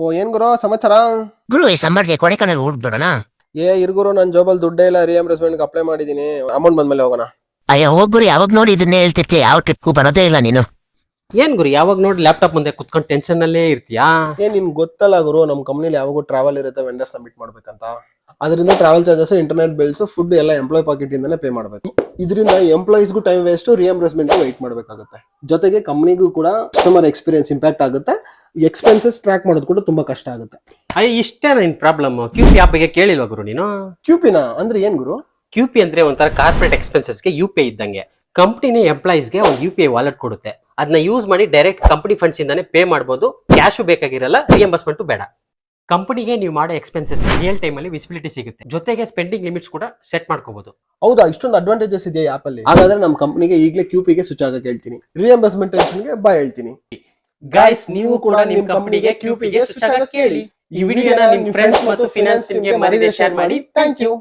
ಓ ಏನ್ ಗುರು ಸಮಾಚಾರ? ಗುರು ಈ ಸಮ್ಮರ್ಗೆ ಕೊಡೆಕನಲ್ ಹೋಗ್ಬಿಡೋಣ. ಇರ್ಗುರು ನನ್ ಜೋಬಲ್ ದುಡ್ಡೇ ಇಲ್ಲ, ರಿಯಂಬರ್ಸ್ಮೆಂಟ್ ಅಪ್ಲೈ ಮಾಡಿದೀನಿ. ಅಮೌಂಟ್ ಬಂದ್ಮೇಲೆ ಹೋಗೋಣ. ಅಯ್ಯೋ ಹೋಗ್ ಗುರು, ಯಾವಾಗ ನೋಡಿ ಇದನ್ನೇ ಹೇಳ್ತಿರ್ತೀಯ, ಯಾವ ಟ್ರಿಪ್ಗೂ ಬರೋದೇ ಇಲ್ಲ ನೀನು. ಏನ್ ಗುರು ಯಾವಾಗ ನೋಡಿ ಲ್ಯಾಪ್ಟಾಪ್ ಮುಂದೆ ಕುತ್ಕೊಂಡು ಟೆನ್ಷನ್ ನಲ್ಲೇ ಇರ್ತೀಯಾ? ನಿನ್ ಗೊತ್ತಲ್ಲ ಗುರು, ನಮ್ ಕಂಪ್ನಿಲಿ ಯಾವಾಗೂ ಟ್ರಾವೆಲ್ ಇರುತ್ತೆ, ವೆಂಡರ್ಸ್ ಮೀಟ್ ಮಾಡ್ಬೇಕಂತ. ಅದರಿಂದ travel charges, internet bills, food ಎಲ್ಲ ಎಂಪ್ಲಾಯ್ ಪಾಕೆಟ್ ಇಂದಾನೆ ಪೇ ಮಾಡ್ಬೇಕು. ಇದರಿಂದ ಎಂಪ್ಲಾಯೀಸ್ಗೂ ಟೈಮ್ ವೇಸ್ಟ್, ರಿಯಂಬರ್ಸ್ಮೆಂಟ್ ವೆಯ್ಟ್ ಮಾಡ್ಬೇಕಾಗುತ್ತೆ. ಜೊತೆಗೆ ಕಂಪ್ನಿಗೂ ಕೂಡ ಕಸ್ಟಮರ್ ಎಕ್ಸ್ಪೀರಿಯನ್ಸ್ ಇಂಪ್ಯಾಕ್ಟ್ ಆಗುತ್ತೆ. ಎಕ್ಸ್ಪೆನ್ಸಸ್ ಟ್ರ್ಯಾಕ್ ಮಾಡೋದು ಕೂಡ ತುಂಬಾ ಕಷ್ಟ ಆಗುತ್ತೆ. ಅಯ್ಯ ಇಷ್ಟೇ ನಿನ್ ಪ್ರಾಬ್ಲಮ್. QP ಆಪ್ ಬಗ್ಗೆ ಕೇಳಿಲ್ವಾ ಗುರು ನೀನು? ಕ್ಯೂಪಿನ ಅಂದ್ರೆ ಏನ್ ಗುರು? QP ಅಂದ್ರೆ ಒಂಥರ ಕಾರ್ಪೊರೇಟ್ ಎಕ್ಸ್ಪೆನ್ಸಸ್ಗೆ UPI ಇದ್ದಂಗೆ. ಕಂಪ್ನಿನೇ ಎಂಪ್ಲಾಯೀಸ್ಗೆ ಒಂದು UPI ವಾಲೆಟ್ ಕೊಡುತ್ತೆ. ಅದನ್ನ ಯೂಸ್ ಮಾಡಿ ಡೈರೆಕ್ಟ್ ಕಂಪನಿ ಫಂಡ್ಸ್ ಇಂದಾನೆ ಪೇ ಮಾಡಬಹುದು. ಕ್ಯಾಶು ಬೇಕಾಗಿರಲ್ಲ, ರಿಯಂಬರ್ಸ್ಮೆಂಟ್ ಬೇಡ. ಕಂಪನಿಗೆ ನೀವು ಮಾಡೋ ಎಕ್ಸ್ಪೆನ್ಸಸ್ ರಿಯಲ್ ಟೈಮ್ ಅಲ್ಲಿ ವಿಸಿಬಿಲಿಟಿ ಸಿಗುತ್ತೆ. ಜೊತೆಗೆ ಸ್ಪೆಂಡಿಂಗ್ ಲಿಮಿಟ್ಸ್ ಕೂಡ ಸೆಟ್ ಮಾಡ್ಕೋಬಹುದು. ಹೌದಾ, ಇಷ್ಟೊಂದು ಅಡ್ವಾಂಟೇಜಸ್ ಇದೆ ಆಪ್ ಅಲ್ಲಿ. ಹಾಗಾದ್ರೆ ನಮ್ಮ ಕಂಪನಿಗೆ ಈಗಲೇ ಕ್ಯೂಪಿಗೆ ಸ್ವಿಚ್ ಆಗಕ್ಕೆ ಹೇಳ್ತೀನಿ. ರಿಯಂಬರ್ಸ್ಮೆಂಟ್ ಟೆನ್ಷನ್ಗೆ ಬಾಯ್ ಹೇಳ್ತೀನಿ. ಗೈಸ್, ನೀವು ಕೂಡ ನಿಮ್ಮ ಕಂಪನಿಗೆ QP ಗೆ ಸ್ವಿಚ್ ಆಗಕ್ಕೆ ಹೇಳಿ. ಈ ವಿಡಿಯೋನ ನಿಮ್ಮ ಫ್ರೆಂಡ್ಸ್ ಮತ್ತು ಫೈನಾನ್ಸ್ ಟೀಮ್ಗೆ ಮರಿದೇ ಶೇರ್ ಮಾಡಿ. Thank you.